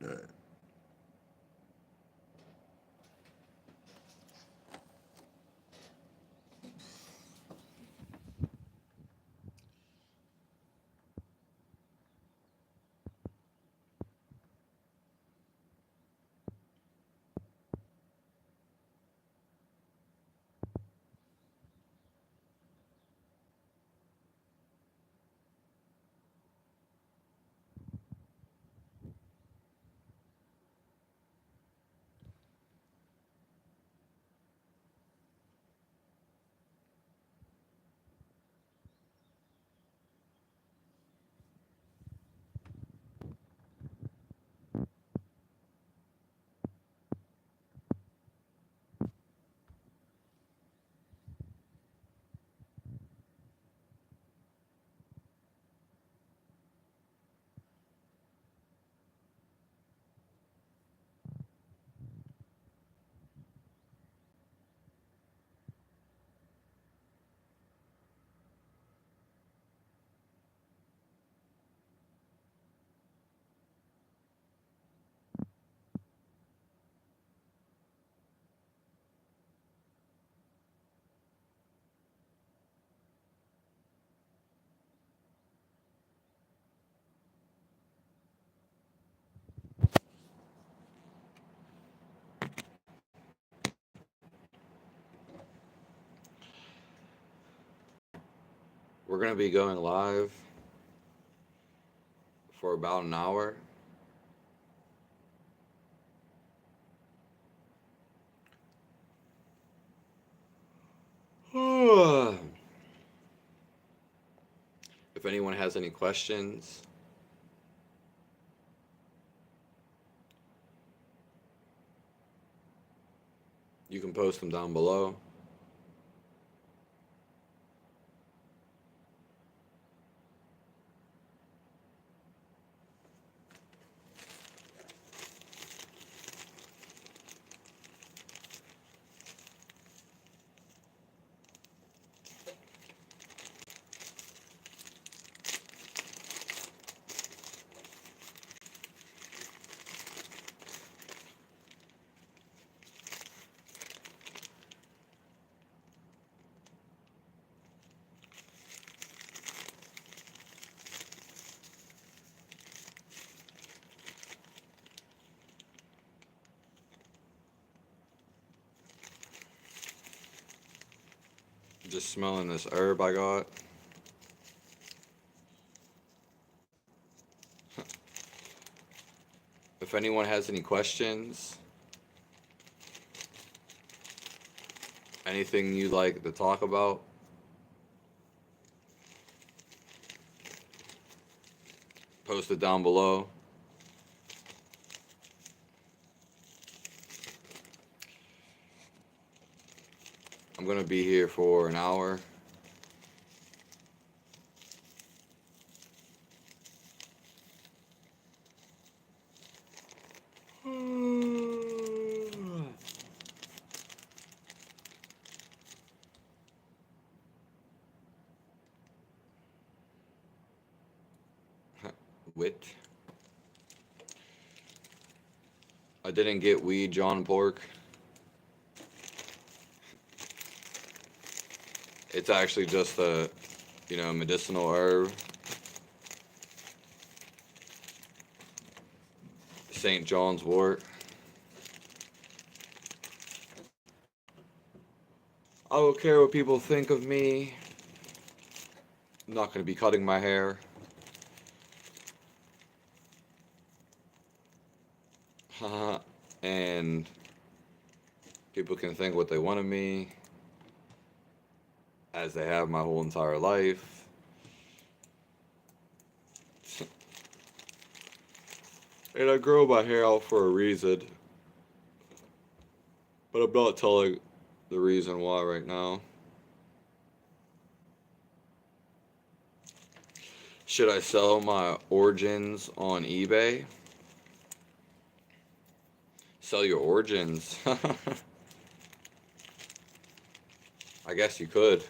Okay. We're going to be going live for about an hour. If anyone has any questions, you can post them down below. Just smelling this herb I got. If anyone has any questions, anything you'd like to talk about, post it down below. I'm going to be here for an hour. Wit. I didn't get weed, John Pork. It's actually just a, medicinal herb. St. John's wort. I don't care what people think of me. I'm not going to be cutting my hair. And people can think what they want of me, as they have my whole entire life. And I grow my hair out for a reason. But I'm not telling the reason why right now. Should I sell my origins on eBay? Sell your origins? I guess you could.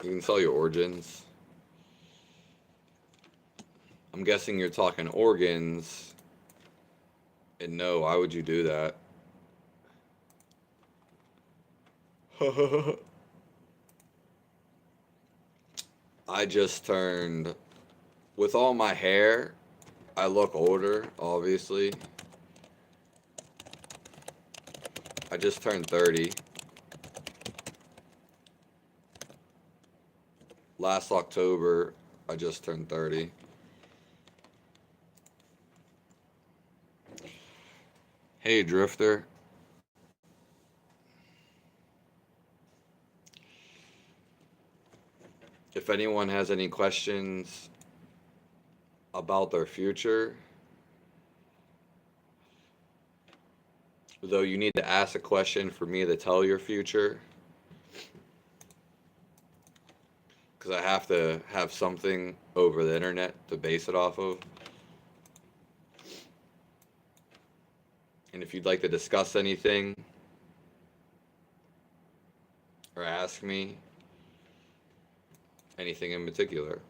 You can sell your origins. I'm guessing you're talking organs. And no, why would you do that? I just turned, with all my hair, I look older, obviously. I just turned 30. Last October, I just turned 30. Hey, Drifter. If anyone has any questions about their future, though you need to ask a question for me to tell your future, because I have to have something over the internet to base it off of. And if you'd like to discuss anything or ask me anything in particular.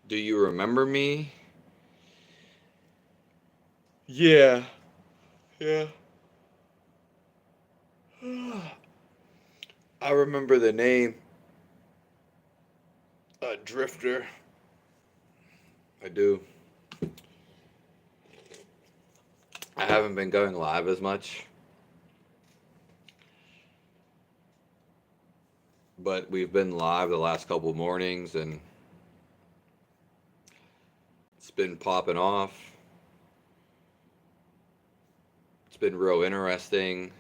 Do you remember me? Yeah. Yeah. I remember the name. Drifter. I do. I haven't been going live as much, but we've been live the last couple of mornings and it's been popping off. It's been real interesting.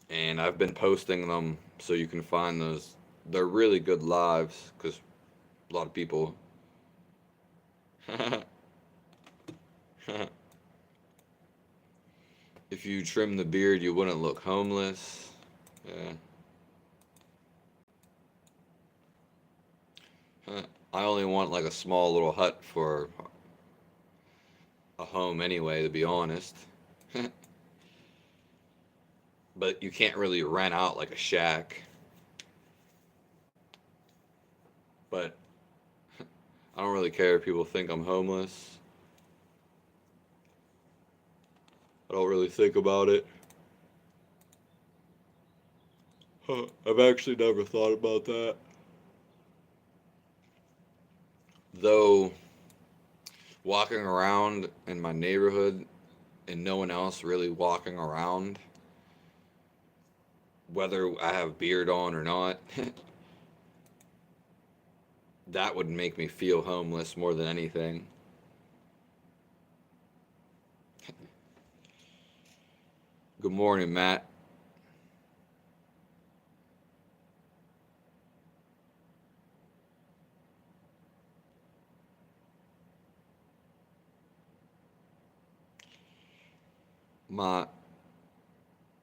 And I've been posting them so you can find those. They're really good lives because a lot of people. If you trim the beard, you wouldn't look homeless. Yeah. I only want like a small little hut for a home anyway, to be honest. But you can't really rent out like a shack. But I don't really care if people think I'm homeless. I don't really think about it. I've actually never thought about that. Though walking around in my neighborhood and no one else really walking around, whether I have beard on or not, that would make me feel homeless more than anything. Good morning, Matt. My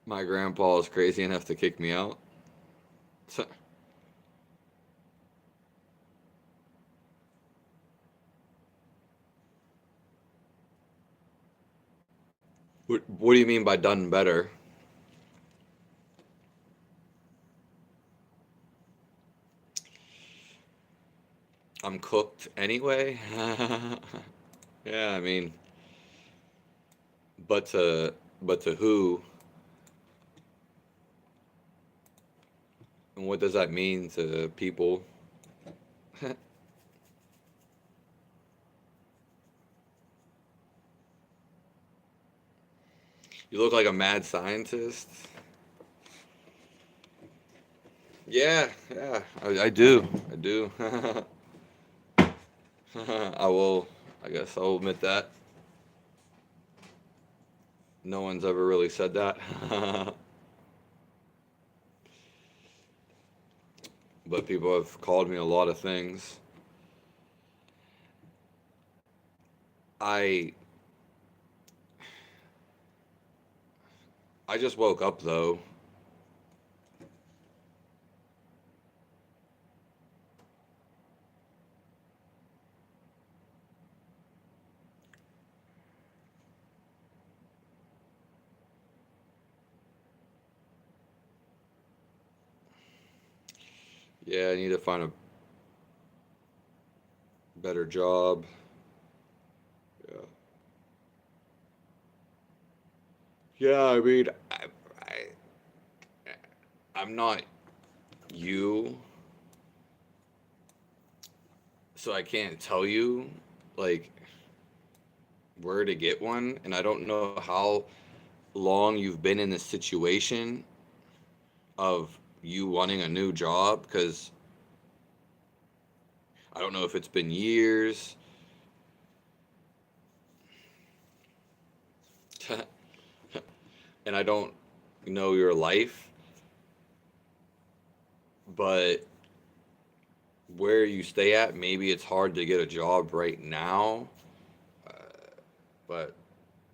my grandpa is crazy enough to kick me out. What do you mean by done better? I'm cooked anyway. Yeah, I mean, but to who? And what does that mean to people? You look like a mad scientist. Yeah, yeah, I do. I do. I will, I guess I'll admit that. No one's ever really said that. But people have called me a lot of things. I I just woke up though. Yeah, I need to find a better job. Yeah. Yeah, I mean, I, I'm not you, so I can't tell you like where to get one, and I don't know how long you've been in this situation of you wanting a new job because I don't know if it's been years. And I don't know your life, but where you stay at, maybe it's hard to get a job right now. Uh, but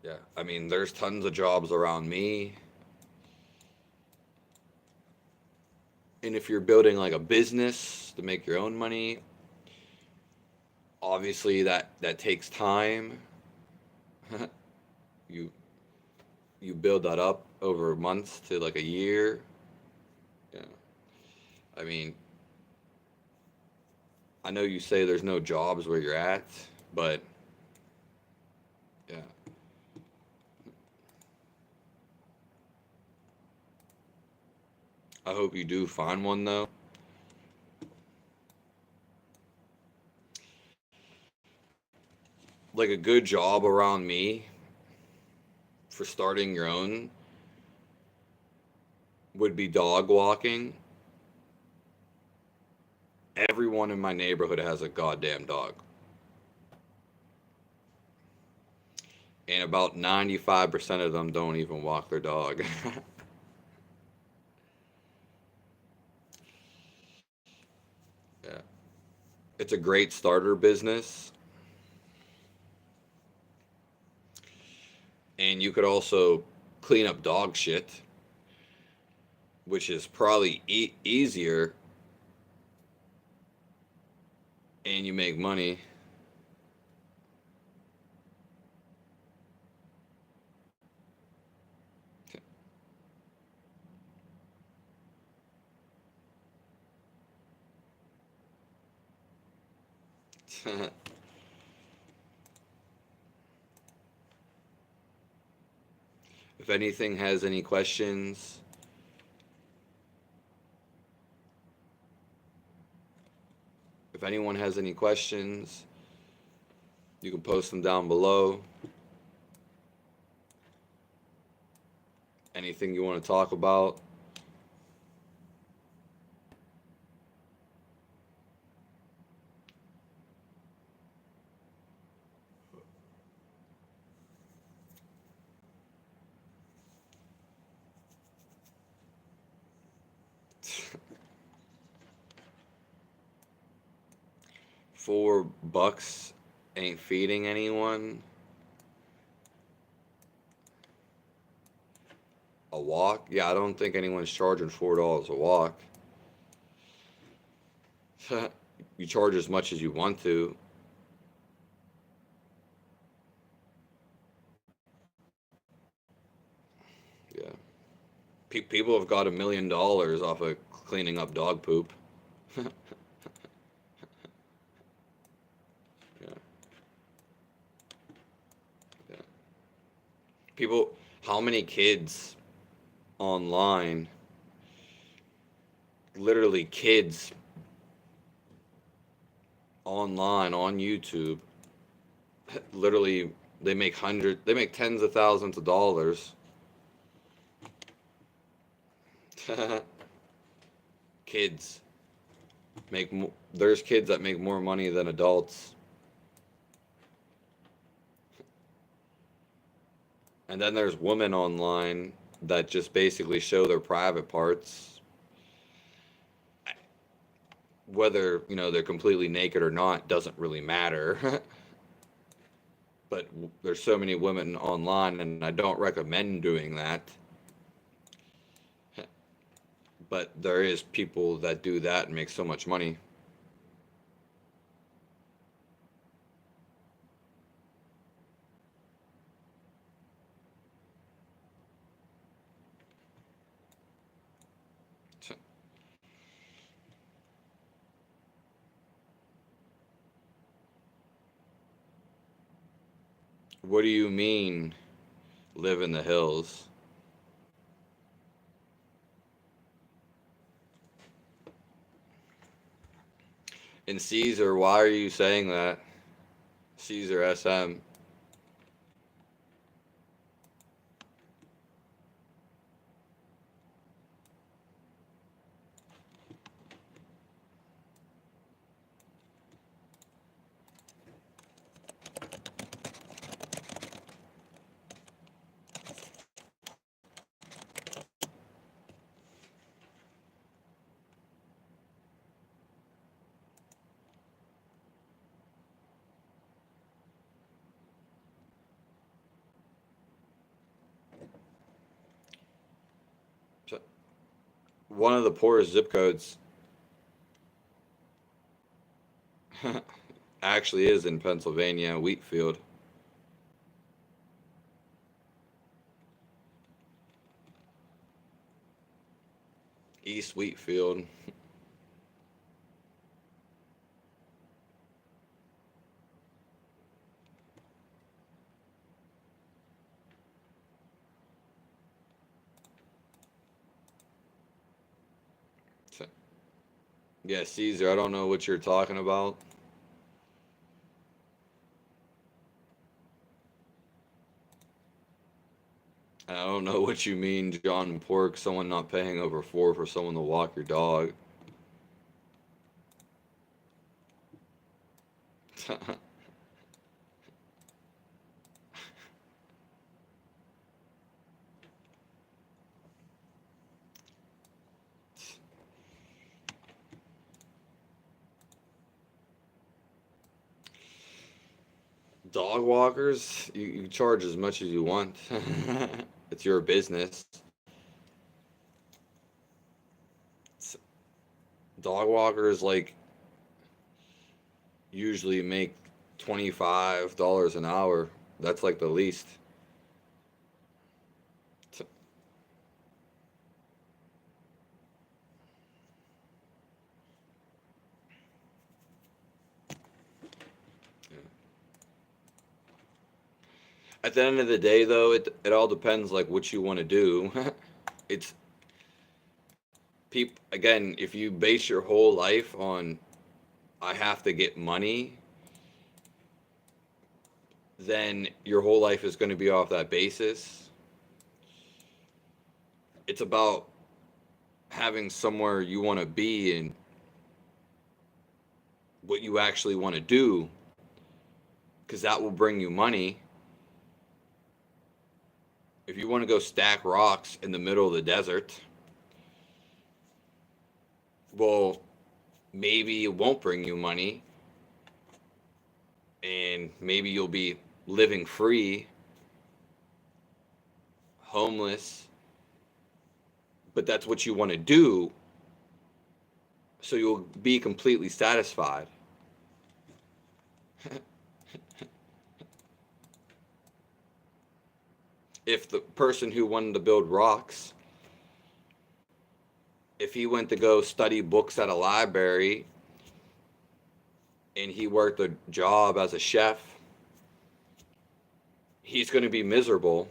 yeah, I mean, there's tons of jobs around me. And if you're building like a business to make your own money, obviously that takes time. you you build that up over months to like a year. Yeah. I mean, I know you say there's no jobs where you're at, but yeah. I hope you do find one though. Like a good job around me for starting your own would be dog walking. Everyone in my neighborhood has a goddamn dog. And about 95% of them don't even walk their dog. Yeah. It's a great starter business. And you could also clean up dog shit, which is probably easier, and you make money. If anything has any questions, if anyone has any questions, you can post them down below. Anything you want to talk about. $4 ain't feeding anyone. A walk? Yeah, I don't think anyone's charging $4 a walk. You charge as much as you want to. Yeah. People have got $1 million off of cleaning up dog poop. Yeah. Yeah. People, how many kids online, literally kids online on YouTube, literally they make tens of thousands of dollars. Kids there's kids that make more money than adults. And then there's women online that just basically show their private parts. Whether, they're completely naked or not doesn't really matter. But there's so many women online, and I don't recommend doing that. But there is people that do that and make so much money. What do you mean, live in the hills? And Caesar, why are you saying that? Caesar SM. One of the poorest zip codes actually is in Pennsylvania, Wheatfield. East Wheatfield. Yeah, Caesar, I don't know what you're talking about. I don't know what you mean, John Pork, someone not paying over four for someone to walk your dog. Dog walkers, you charge as much as you want. It's your business. Dog walkers like usually make $25 an hour. That's like the least. At the end of the day, though, it all depends like what you want to do. It's people again. If you base your whole life on I have to get money, then your whole life is going to be off that basis. It's about having somewhere you want to be and what you actually want to do, because that will bring you money. If you want to go stack rocks in the middle of the desert, well, maybe it won't bring you money, and maybe you'll be living free, homeless, but that's what you want to do, so you'll be completely satisfied. If the person who wanted to build rocks, if he went to go study books at a library and he worked a job as a chef, he's going to be miserable,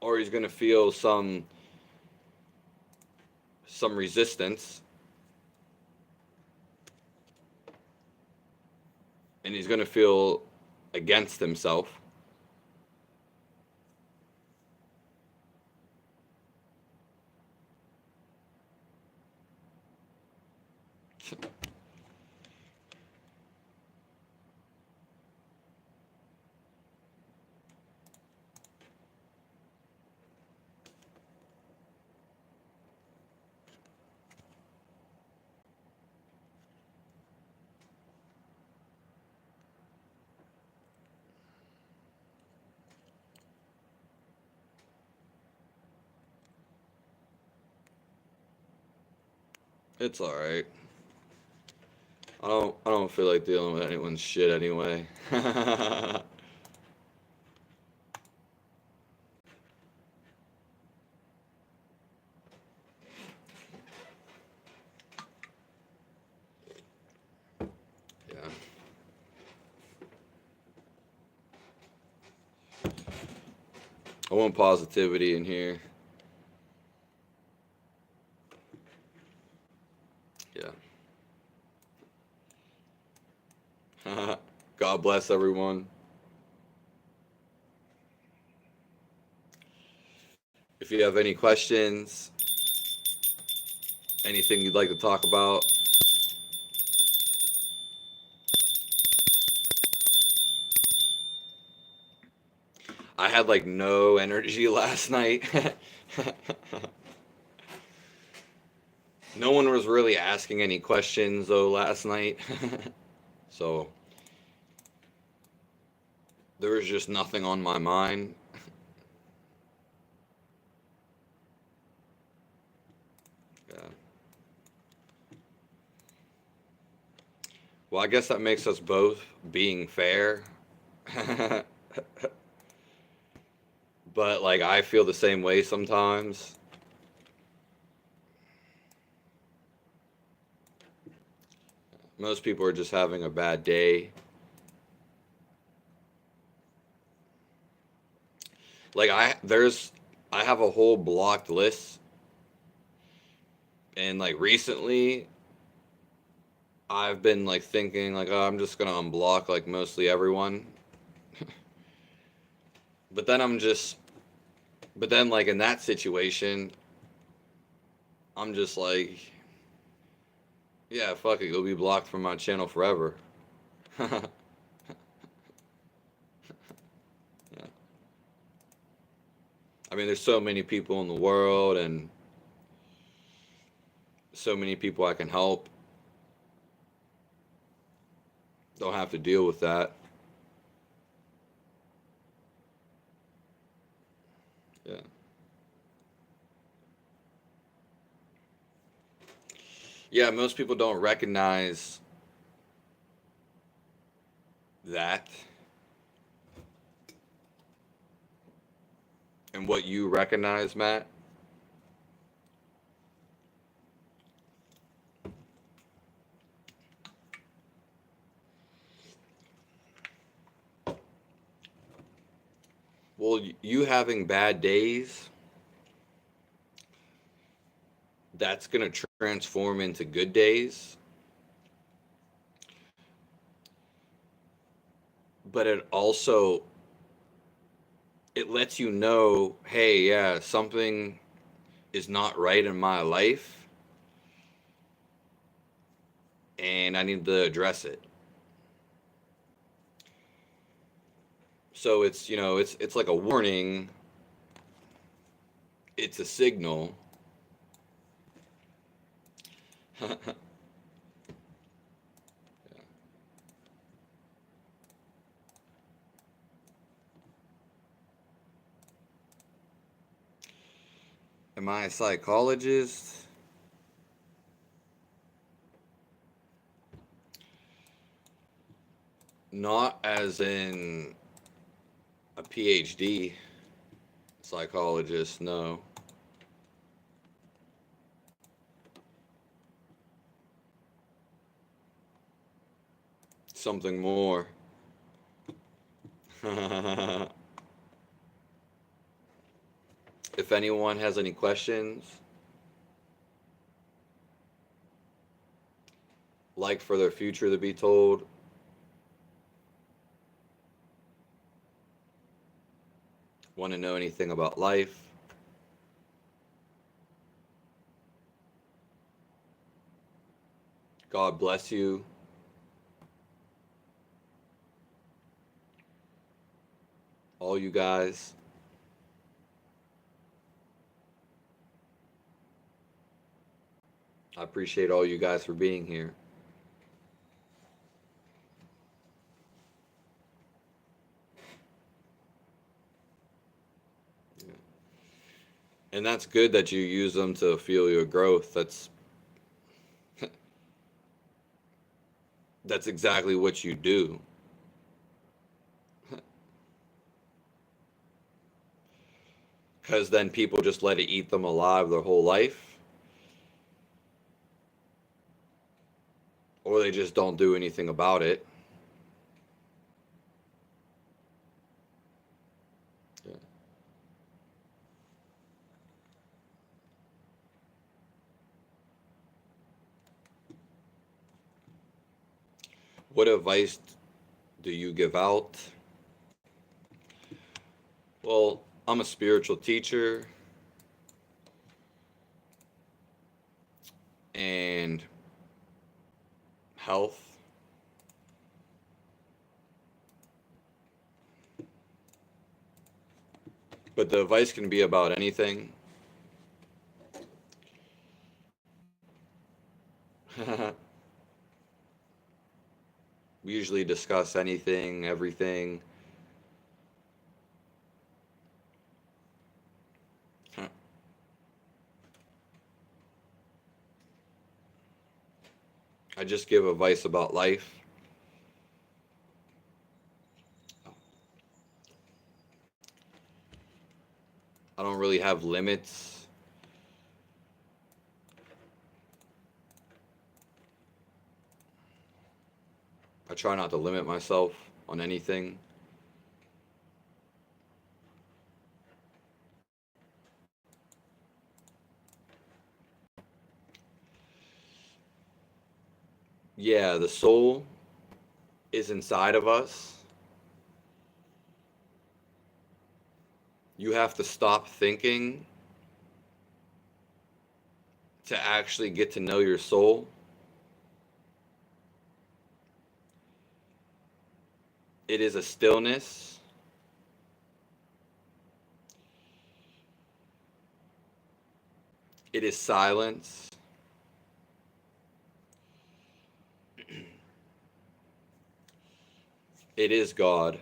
or he's going to feel some resistance, and he's going to feel against himself. It's all right. I don't feel like dealing with anyone's shit anyway. Yeah. I want positivity in here. Yeah. God bless everyone. If you have any questions, anything you'd like to talk about, I had like no energy last night. No one was really asking any questions though last night. So there was just nothing on my mind. Yeah. Well, I guess that makes us both being fair. But like I feel the same way sometimes. Most people are just having a bad day. Like I have a whole blocked list, and like recently I've been like thinking like, oh, I'm just gonna unblock like mostly everyone. But then but then like in that situation, I'm just like, yeah, fuck it, you'll be blocked from my channel forever. Yeah. I mean, there's so many people in the world and so many people I can help. Don't have to deal with that. Yeah. Yeah, most people don't recognize that and what you recognize, Matt. Well, you having bad days, that's going to transform into good days. But it lets you know, hey, yeah, something is not right in my life and I need to address it. So it's, it's like a warning, it's a signal. Am I a psychologist? Not as in a PhD psychologist, no. Something more. If anyone has any questions, like for their future to be told, want to know anything about life, God bless you. All you guys. I appreciate all you guys for being here. Yeah. And that's good that you use them to feel your growth. That's exactly what you do. Because then people just let it eat them alive their whole life, or they just don't do anything about it. Yeah. What advice do you give out? Well, I'm a spiritual teacher, and health. But the advice can be about anything. We usually discuss anything, everything. I just give advice about life. I don't really have limits. I try not to limit myself on anything. Yeah, the soul is inside of us. You have to stop thinking to actually get to know your soul. It is a stillness. It is silence. It is God.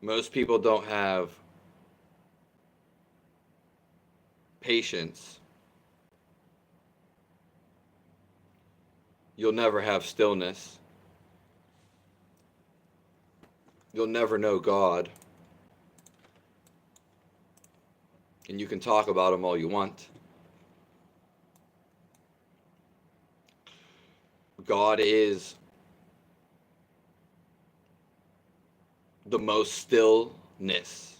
Most people don't have patience. You'll never have stillness. You'll never know God. And you can talk about him all you want. God is the most stillness.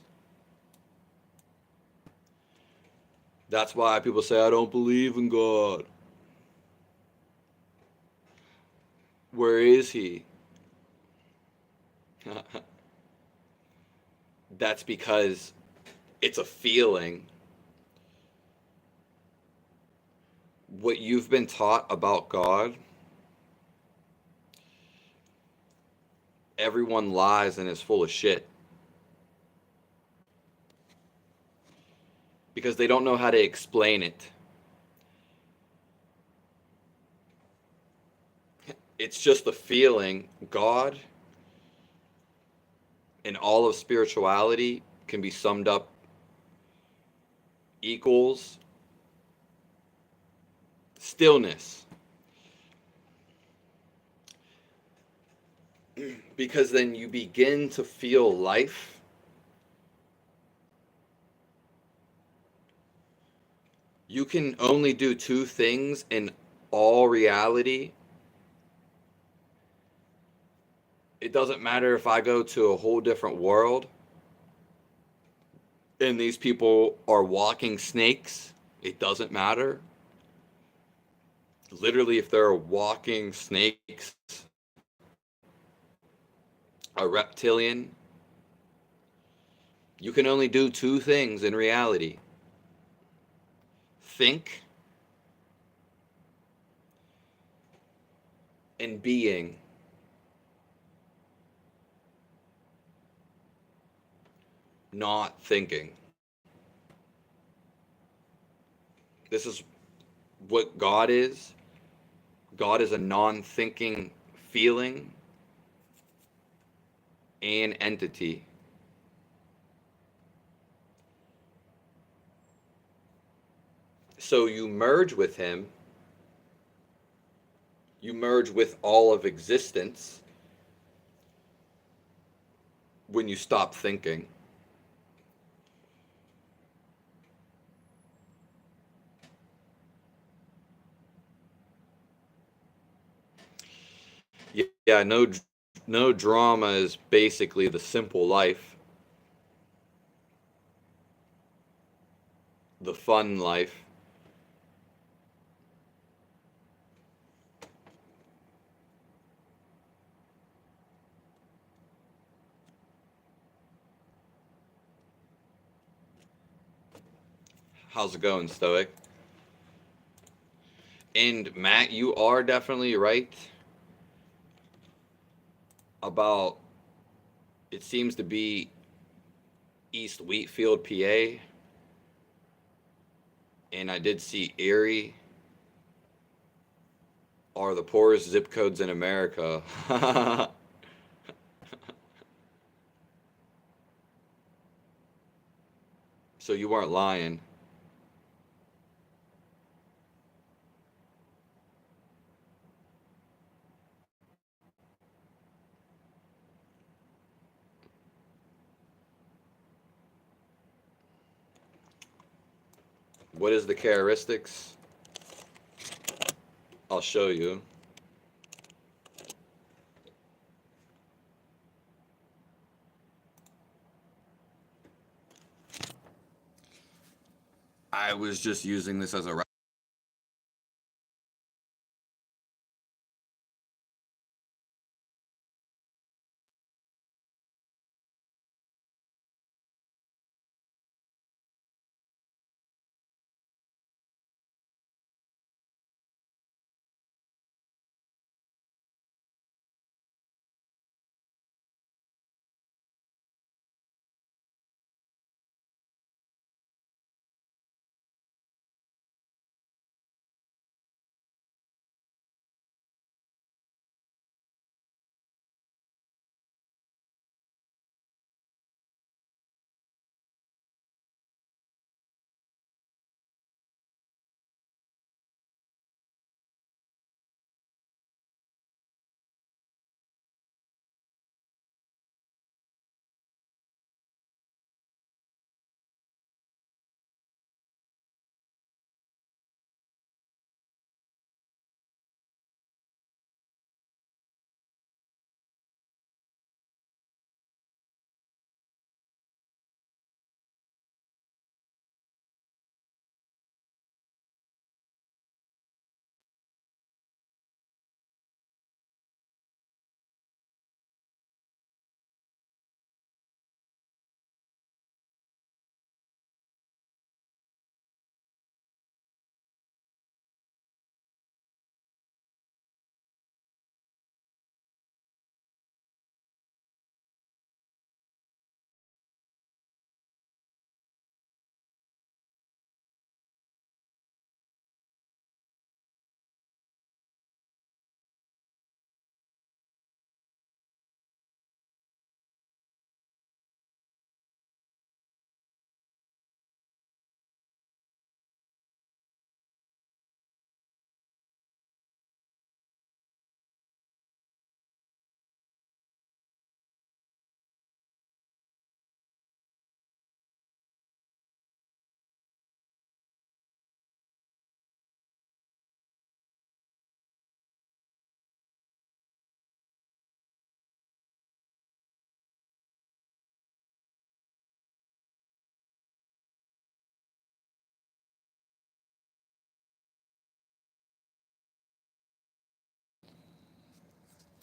That's why people say, I don't believe in God. Where is he? That's because it's a feeling. What you've been taught about God, everyone lies and is full of shit. Because they don't know how to explain it. It's just a feeling. God and all of spirituality can be summed up equals stillness. Because then you begin to feel life. You can only do two things in all reality. It doesn't matter if I go to a whole different world and these people are walking snakes. It doesn't matter. Literally, if they're walking snakes, a reptilian, you can only do two things in reality: think and being. Not thinking. This is what God is. God is a non-thinking feeling and entity. So you merge with him, you merge with all of existence when you stop thinking. Yeah, no drama is basically the simple life, the fun life. How's it going, Stoic? And Matt, you are definitely right about it seems to be East Wheatfield, PA, and I did see Erie are the poorest zip codes in America. So you weren't lying. What is the characteristics? I'll show you. I was just using this as a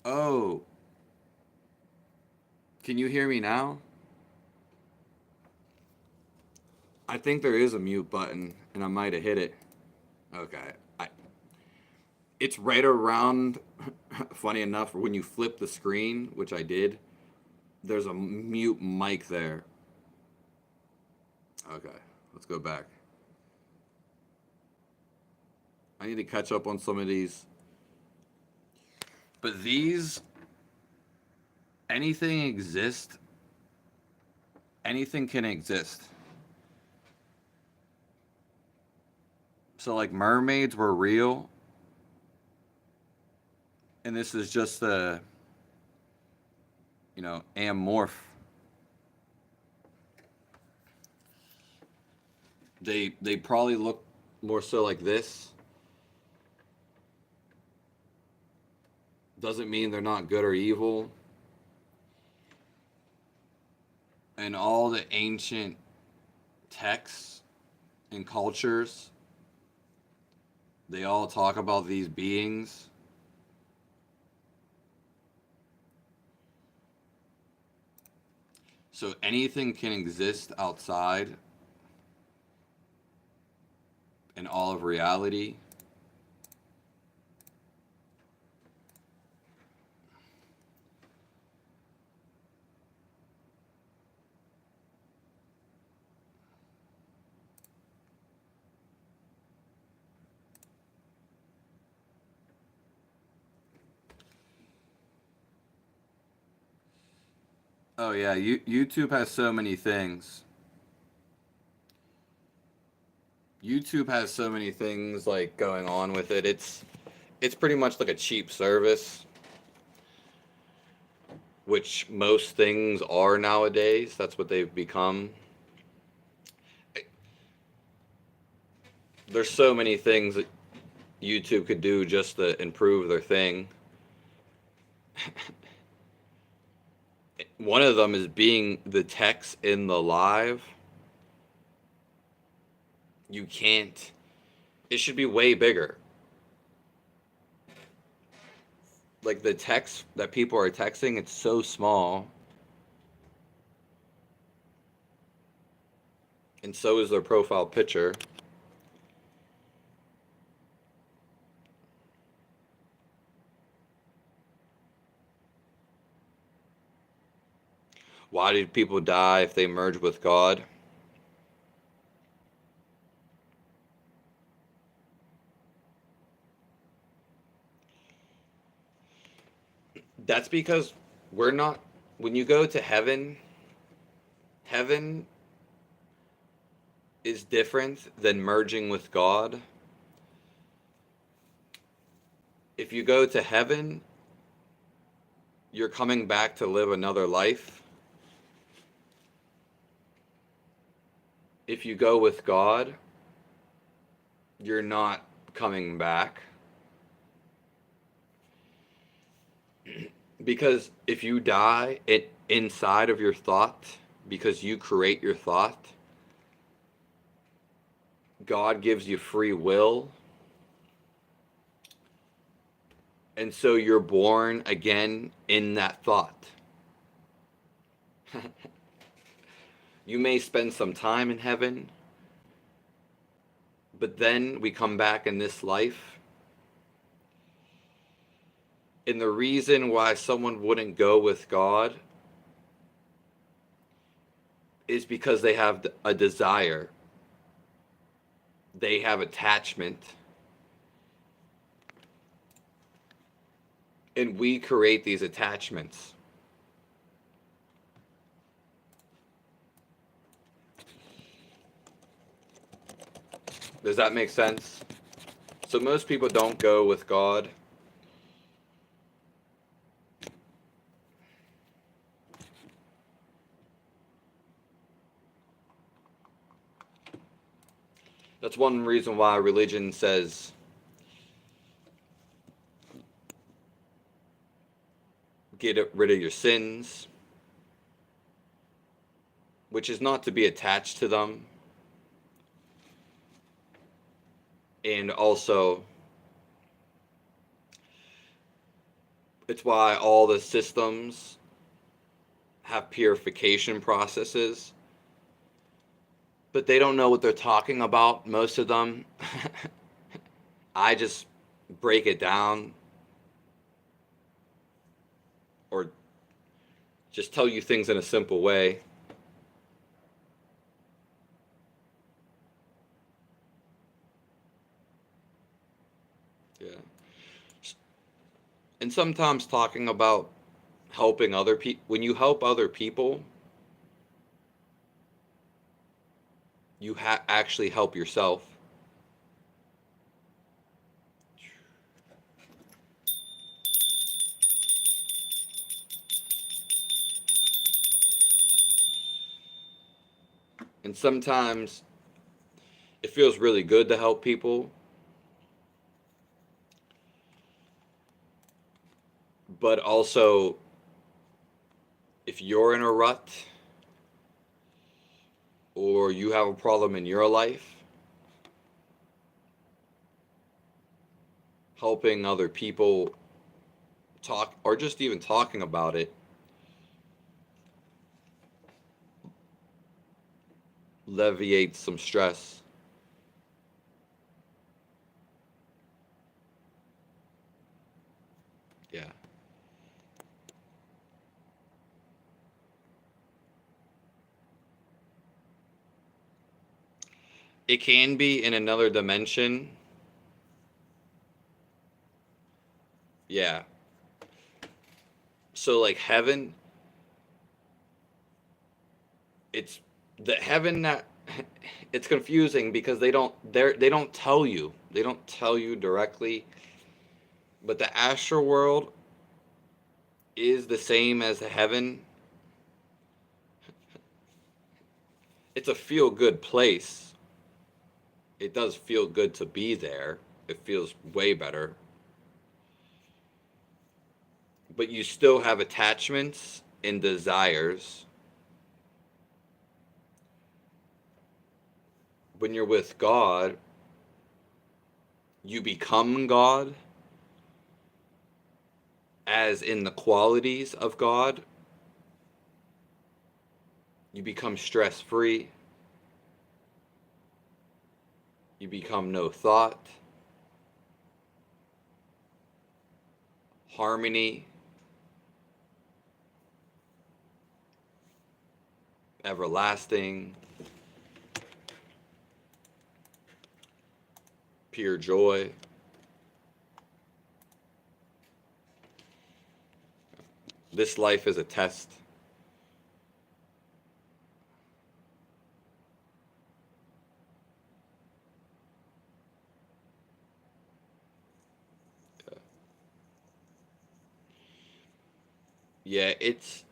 Oh, can you hear me now? I think there is a mute button, and I might have hit it. Okay. It's right around, funny enough, when you flip the screen, which I did, there's a mute mic there. Okay, let's go back. I need to catch up on some of these. But these, anything exist, anything can exist. So, like, mermaids were real, and this is just a, amorph. They probably look more so like this. Doesn't mean they're not good or evil. And all the ancient texts and cultures, they all talk about these beings. So anything can exist outside. and all of reality. Oh yeah, YouTube has so many things. YouTube has so many things like going on with it. It's pretty much like a cheap service, which most things are nowadays. That's what they've become. There's so many things that YouTube could do just to improve their thing. One of them is being the text in the live. You can't. It should be way bigger. Like the text that people are texting, it's so small. And so is their profile picture. Why did people die if they merge with God? That's because we're not. When you go to heaven, heaven is different than merging with God. If you go to heaven, you're coming back to live another life. If you go with God, you're not coming back. Because if you die inside of your thought, because you create your thought, God gives you free will. And so you're born again in that thought. You may spend some time in heaven, but then we come back in this life. And the reason why someone wouldn't go with God is because they have a desire. They have attachment. And we create these attachments. Does that make sense? So most people don't go with God. That's one reason why religion says get rid of your sins, which is not to be attached to them. And also, it's why all the systems have purification processes, but they don't know what they're talking about, most of them. I just break it down or just tell you things in a simple way. Yeah. And sometimes talking about helping other people, when you help other people, you actually help yourself. And sometimes it feels really good to help people, but also if you're in a rut or you have a problem in your life, helping other people talk or just even talking about it alleviates some stress. Yeah. It can be in another dimension. Yeah. So like heaven, it's the heaven that it's confusing because they don't tell you. They don't tell you directly, but the astral world is the same as the heaven. It's a feel good place. It does feel good to be there. It feels way better. But you still have attachments and desires. When you're with God, you become God, as in the qualities of God. You become stress free. You become no thought, harmony, everlasting, pure joy. This life is a test. Yeah, it's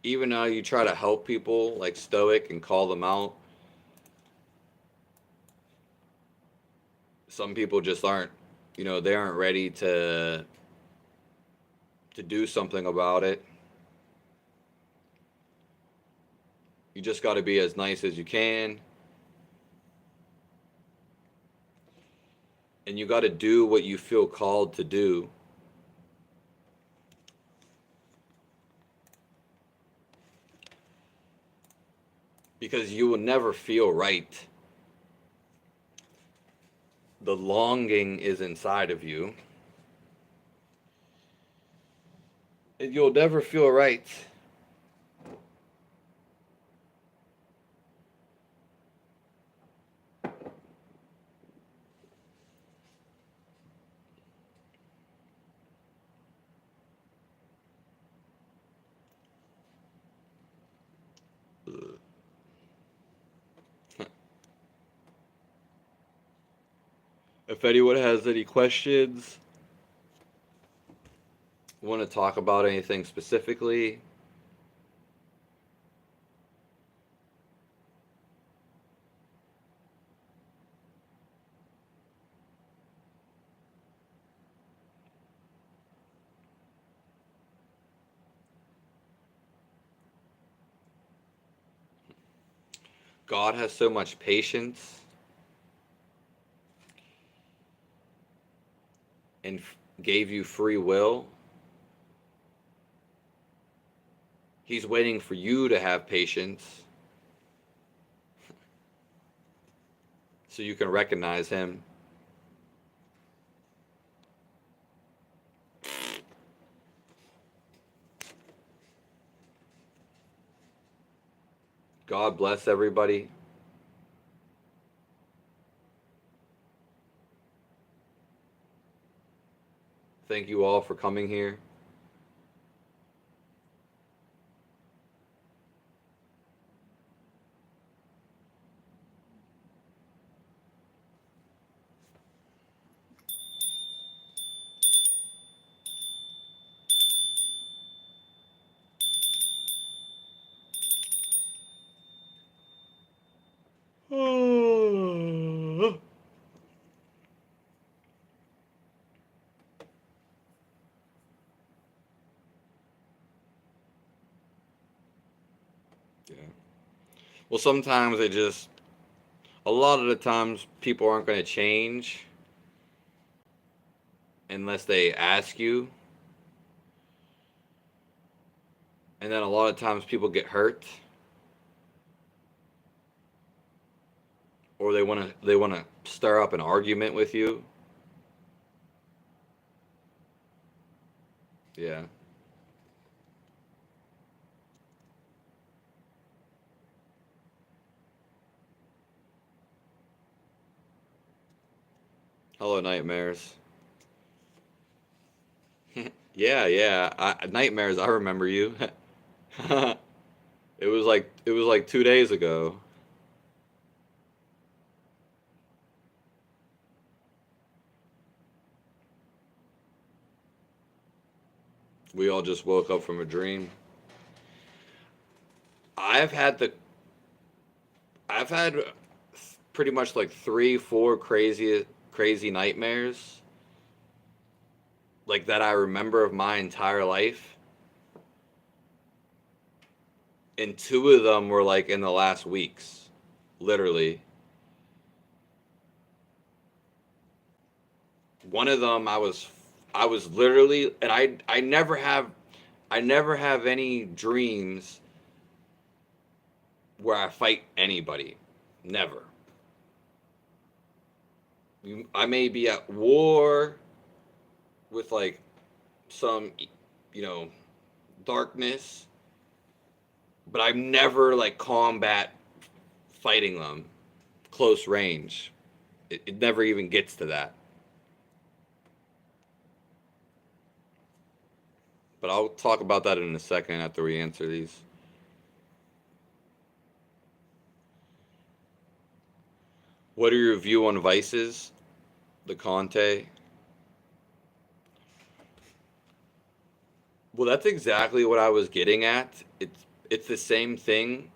even though you try to help people like Stoic and call them out, some people just aren't, they aren't ready to do something about it. You just got to be as nice as you can, and you got to do what you feel called to do. Because you will never feel right. The longing is inside of you. And you'll never feel right. If anyone has any questions, want to talk about anything specifically, God has so much patience and gave you free will. He's waiting for you to have patience so you can recognize him. God bless everybody. Thank you all for coming here. Yeah. Well, sometimes a lot of the times, people aren't going to change unless they ask you. And then a lot of times people get hurt or they want to stir up an argument with you. Yeah. Hello, nightmares. Yeah, yeah. Nightmares. I remember you. It was like 2 days ago. We all just woke up from a dream. I've had the I've had pretty much like 3, 4 crazy nightmares like that I remember of my entire life, and two of them were like in the last weeks, literally. One of them I was literally, and I never have any dreams where I fight anybody. Never. I may be at war with like some, you know, darkness, but I'm never like combat fighting them close range. It never even gets to that. But I'll talk about that in a second after we answer these. What are your view on vices? The Conte? Well, that's exactly what I was getting at. It's the same thing.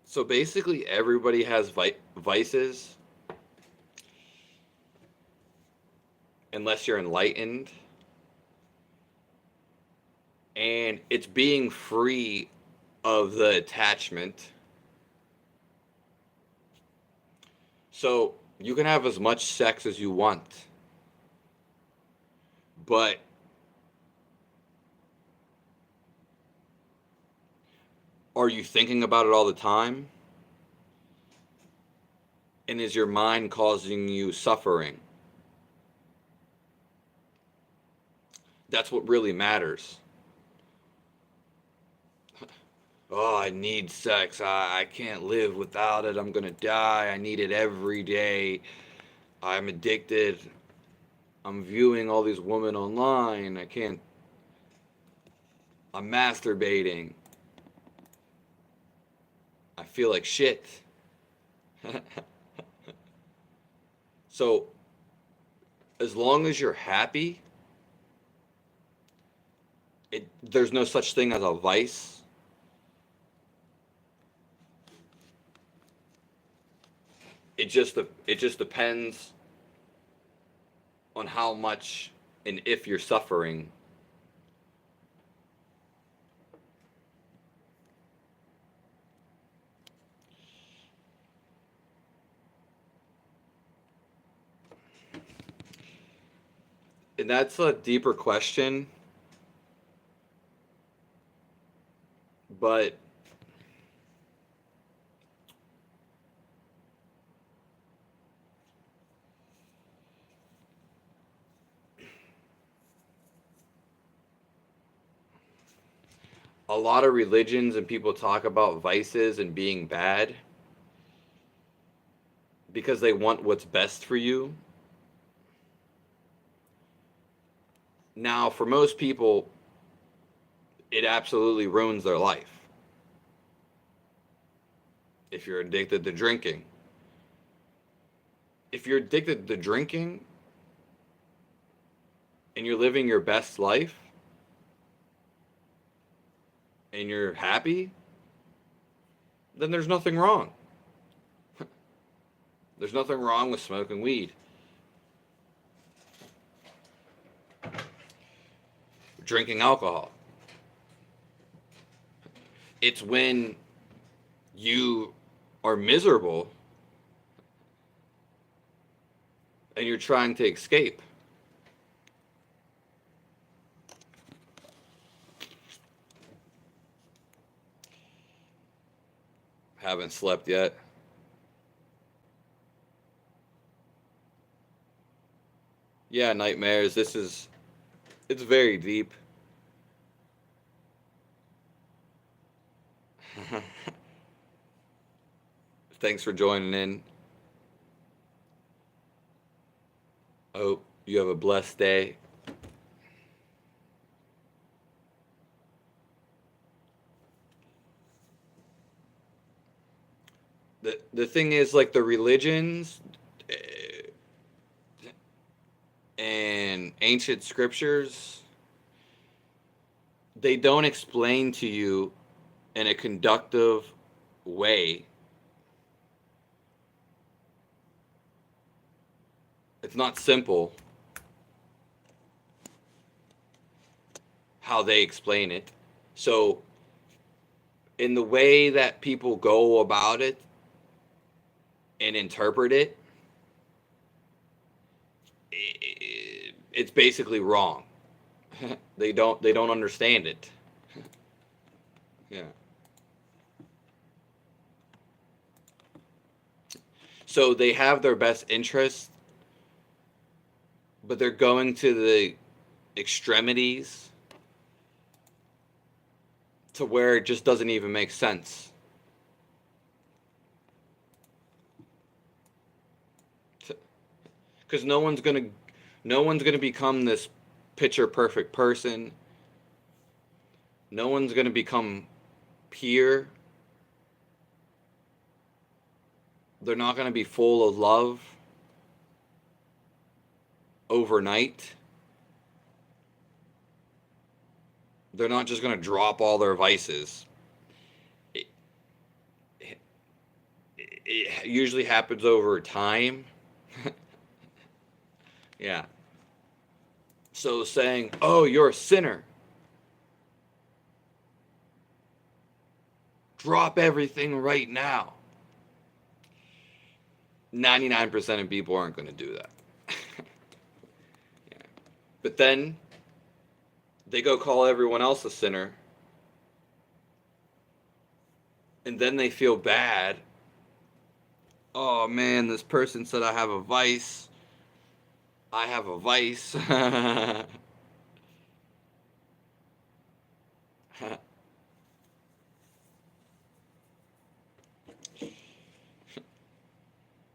So basically, everybody has vices, unless you're enlightened, and it's being free of the attachment. So you can have as much sex as you want, but are you thinking about it all the time? And is your mind causing you suffering? That's what really matters. Oh, I need sex. I can't live without it. I'm going to die. I need it every day. I'm addicted. I'm viewing all these women online. I can't. I'm masturbating. I feel like shit. So, as long as you're happy, there's no such thing as a vice. It just depends on how much and if you're suffering. And that's a deeper question, but a lot of religions and people talk about vices and being bad because they want what's best for you. Now, for most people, it absolutely ruins their life. If you're addicted to drinking, if you're addicted to drinking and you're living your best life and you're happy, then there's nothing wrong. There's nothing wrong with smoking weed, drinking alcohol. It's when you are miserable and you're trying to escape. Haven't slept yet. Yeah, nightmares. It's very deep. Thanks for joining in. I hope you have a blessed day. The thing is, like, the religions and ancient scriptures, they don't explain to you in a conductive way. It's not simple how they explain it. So, in the way that people go about it and interpret it, it's basically wrong. They don't understand it. Yeah. So they have their best interests, but they're going to the extremities to where it just doesn't even make sense. Because no one's gonna become this picture perfect person. No one's gonna become pure. They're not gonna be full of love overnight. They're not just gonna drop all their vices. It, it usually happens over time. Yeah. So saying, "Oh, you're a sinner. Drop everything right now." 99% of people aren't going to do that. Yeah. But then they go call everyone else a sinner. And then they feel bad. Oh man, this person said I have a vice. I have a vice.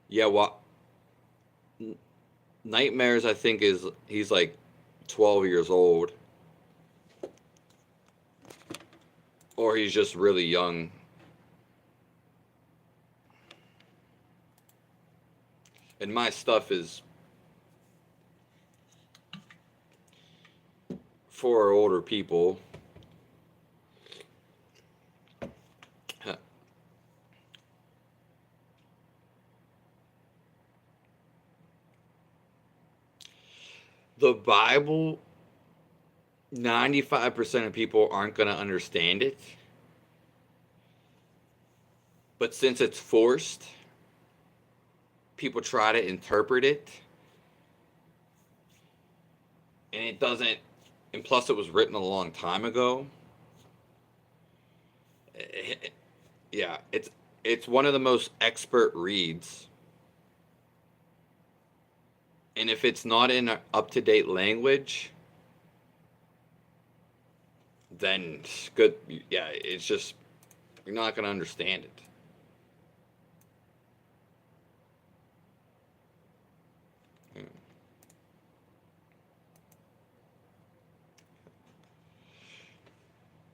Yeah, what nightmares I think is he's like 12 years old or he's just really young. And my stuff is for older people. The Bible, 95% of people aren't going to understand it. But since it's forced, people try to interpret it. And it doesn't, and plus it was written a long time ago. Yeah, it's one of the most expert reads. And if it's not in up-to-date language, then good. Yeah, it's just you're not going to understand it. Yeah.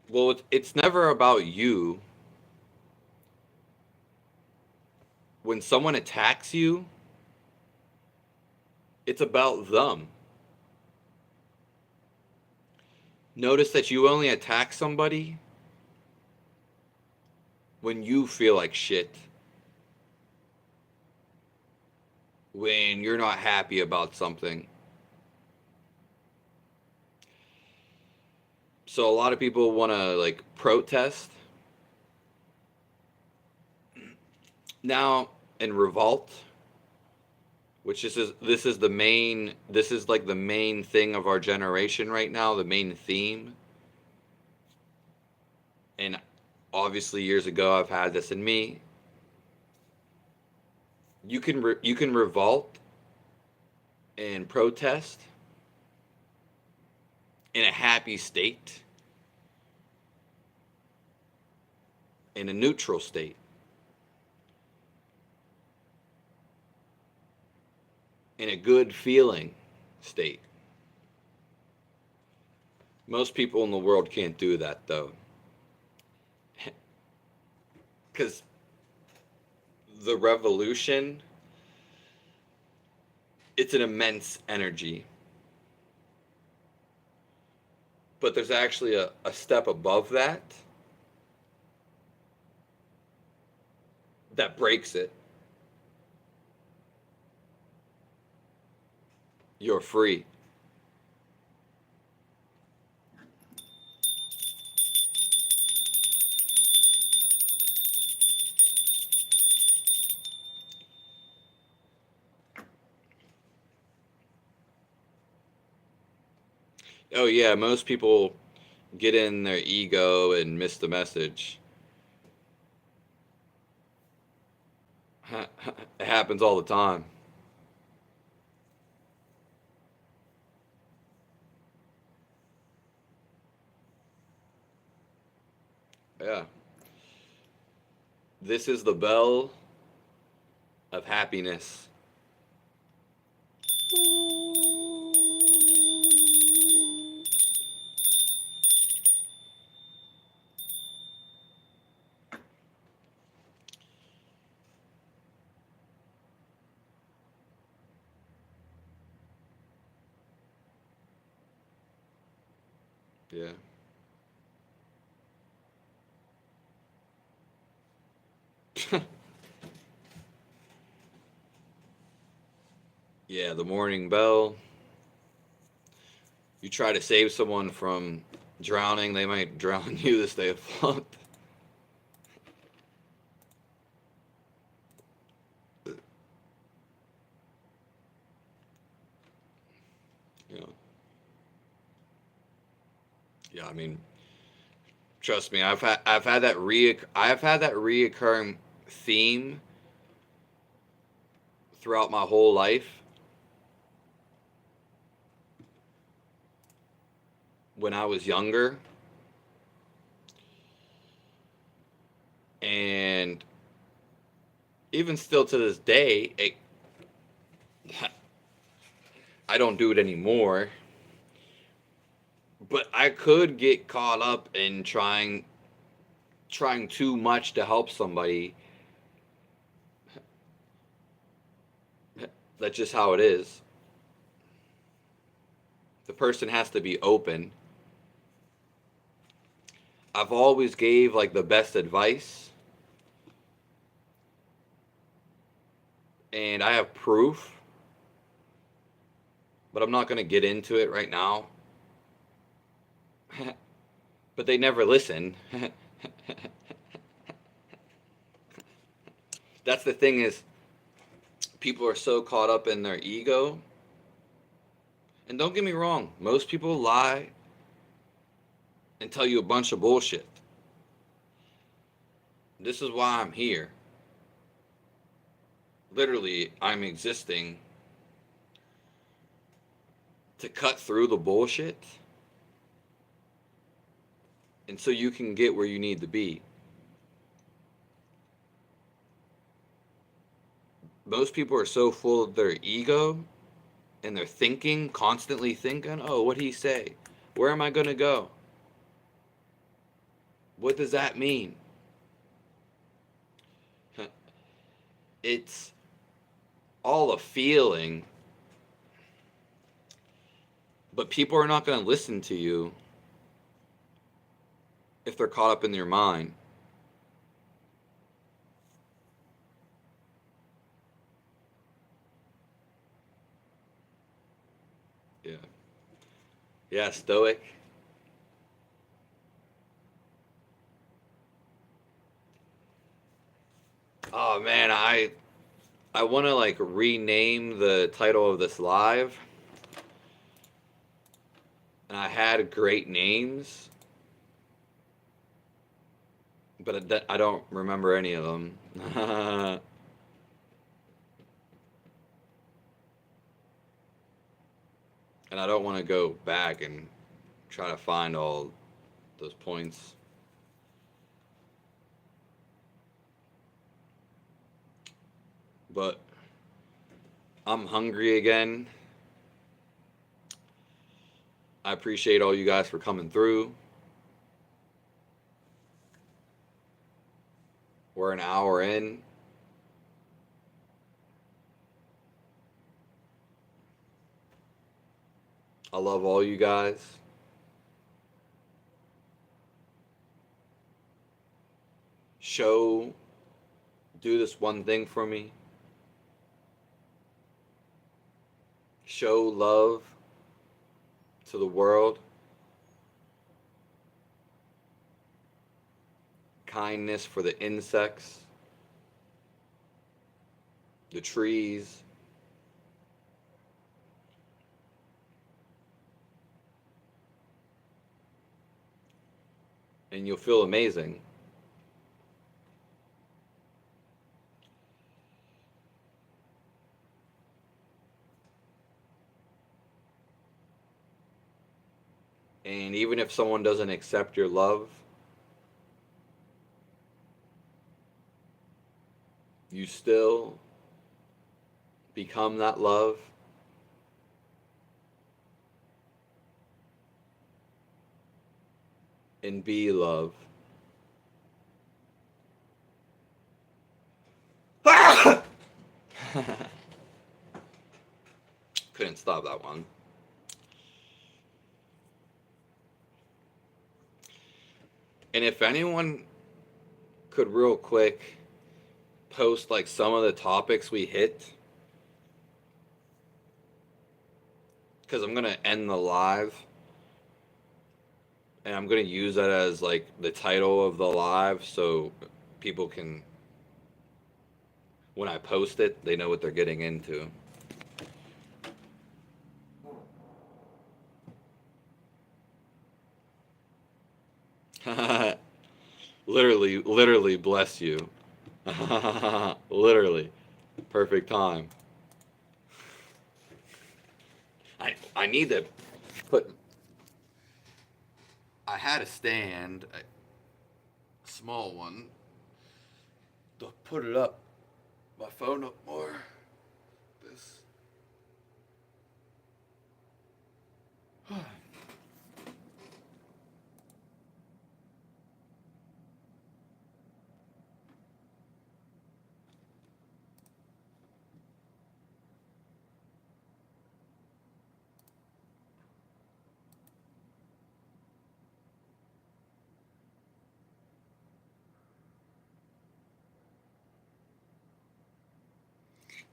Well, it's never about you. When someone attacks you, it's about them. Notice that you only attack somebody when you feel like shit. When you're not happy about something. So a lot of people want to like protest now and revolt, which this is the main this is like the main thing of our generation right now, the main theme. And obviously years ago I've had this in me. You can revolt and protest in a happy state, in a neutral state, in a good feeling state. Most people in the world can't do that though. Because the revolution, it's an immense energy. But there's actually a step above that that breaks it. You're free. Oh, yeah, most people get in their ego and miss the message. It happens all the time. Yeah. This is the bell of happiness. Yeah. Yeah, the morning bell. You try to save someone from drowning, they might drown you to stay afloat. You know. Yeah, I mean, trust me, I've had that reoccurring theme throughout my whole life. When I was younger, and even still to this day, I don't do it anymore. But I could get caught up in trying too much to help somebody. That's just how it is. The person has to be open. I've always gave like the best advice, and I have proof, but I'm not going to get into it right now. But they never listen. That's the thing is people are so caught up in their ego. And don't get me wrong, most people lie and tell you a bunch of bullshit. This is why I'm here. Literally, I'm existing to cut through the bullshit and so you can get where you need to be. Most people are so full of their ego and they're thinking, constantly thinking, oh, what'd he say? Where am I going to go? What does that mean? It's all a feeling, but people are not going to listen to you if they're caught up in your mind. Yeah. Yeah, stoic. Oh man, I want to like rename the title of this live. And I had great names, but I don't remember any of them. And I don't want to go back and try to find all those points. But I'm hungry again. I appreciate all you guys for coming through. We're an hour in. I love all you guys. Do this one thing for me. Show love to the world. Kindness for the insects, the trees, and you'll feel amazing. And even if someone doesn't accept your love, you still become that love. And be love. Couldn't stop that one. And if anyone could real quick post like some of the topics we hit, because I'm gonna end the live and I'm gonna use that as like the title of the live, so people can, when I post it, they know what they're getting into. Literally bless you. Literally. Perfect time. I need to put, I had a stand, a small one, to put it up, my phone up more. This.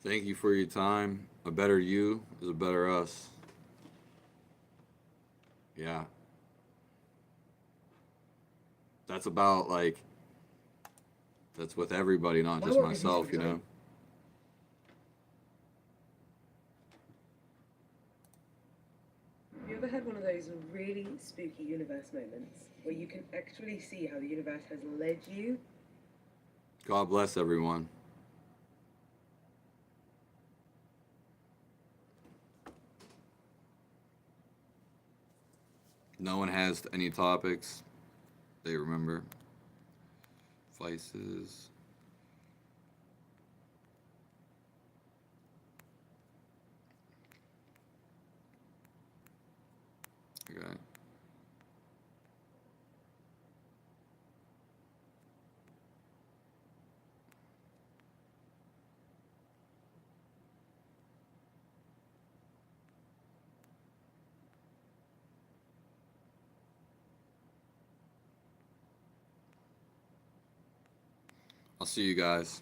Thank you for your time. A better you is a better us. Yeah. That's about like, that's with everybody, not just myself, you know? Have you ever had one of those really spooky universe moments where you can actually see how the universe has led you? God bless everyone. No one has any topics they remember. Vices. Okay. I'll see you guys.